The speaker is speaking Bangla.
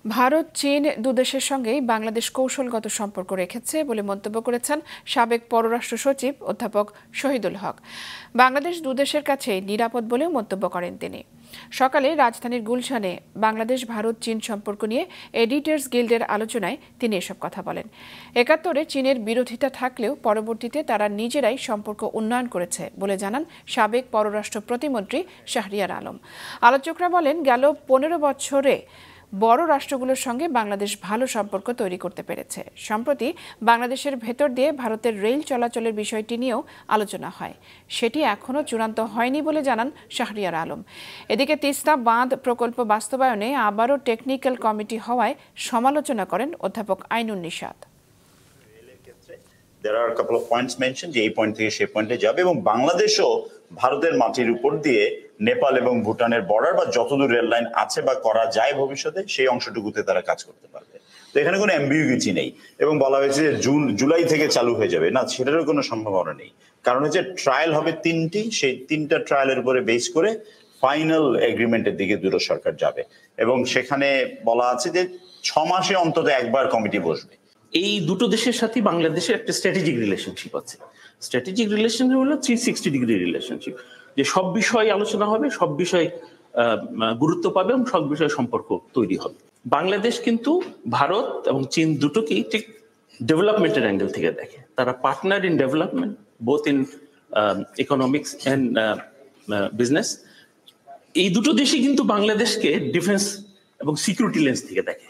ভারত চীন দুদেশের সঙ্গেই বাংলাদেশ কৌশলগত সম্পর্ক রেখেছে বলে মন্তব্য করেছেন সাবেক পররাষ্ট্র সচিব অধ্যাপক শহীদুল হক। বাংলাদেশ দুদেশের কাছেই নিরাপদ বলেও মন্তব্য করেন তিনি। সকালে রাজধানীর গুলশানে বাংলাদেশ ভারত চীন সম্পর্ক নিয়ে এডিটর্স গিল্ডের আলোচনায় তিনি এসব কথা বলেন। ৭১-এ চীনের বিরোধিতা থাকলেও পরবর্তীতে তারা নিজেরাই সম্পর্ক উন্নয়ন করেছে বলে জানান সাবেক পররাষ্ট্র প্রতিমন্ত্রী শাহরিয়ার আলম। আলোচকরা বলেন, গেল ১৫ বছরে বড় রাষ্ট্রগুলোর সঙ্গে বাংলাদেশ ভালো সম্পর্ক তৈরি করতে পেরেছে। সম্প্রতি বাংলাদেশের ভেতর দিয়ে ভারতের রেল চলাচলের বিষয়টি নিয়েও আলোচনা হয়, সেটি এখনও চূড়ান্ত হয়নি বলে জানান শাহরিয়ার আলম। এদিকে তিস্তা বাঁধ প্রকল্প বাস্তবায়নে আবারও টেকনিক্যাল কমিটি হওয়ায় সমালোচনা করেন অধ্যাপক আইনুন Nishat. There are a couple of points mentioned যে এই পয়েন্ট থেকে সেই পয়েন্টে যাবে, এবং বাংলাদেশও ভারতের মাটির উপর দিয়ে নেপাল এবং ভুটানের বর্ডার বা যতদূর রেল লাইন আছে বা করা যায় ভবিষ্যতে সেই অংশটুকুতে তারা কাজ করতে পারবে। তো এখানে কোনো অ্যাম্বিগুইটি নেই, এবং বলা হয়েছে যে জুলাই থেকে চালু হয়ে যাবে না, সেটারও কোনো সম্ভাবনা নেই। কারণ হচ্ছে ট্রায়াল হবে ৩টি, সেই ৩টা ট্রায়ালের উপরে বেস করে ফাইনাল এগ্রিমেন্টের দিকে দুটো সরকার যাবে, এবং সেখানে বলা আছে যে ৬ মাসে অন্তত একবার কমিটি বসবে। এই দুটো দেশের সাথে বাংলাদেশের একটা স্ট্র্যাটেজিক রিলেশনশিপ আছে। স্ট্র্যাটেজিক রিলেশনশিপ হলো 360 ডিগ্রি রিলেশনশিপ, যে সব বিষয়ে আলোচনা হবে, সব বিষয়ে গুরুত্ব পাবে এবং সব বিষয়ে সম্পর্ক তৈরি হবে। বাংলাদেশ কিন্তু ভারত এবং চীন দুটোকেই ঠিক ডেভেলপমেন্টের অ্যাঙ্গেল থেকে দেখে। তারা partner in development, both in economics and business. এই দুটো দেশই কিন্তু বাংলাদেশকে ডিফেন্স এবং সিকিউরিটি লেন্স থেকে দেখে।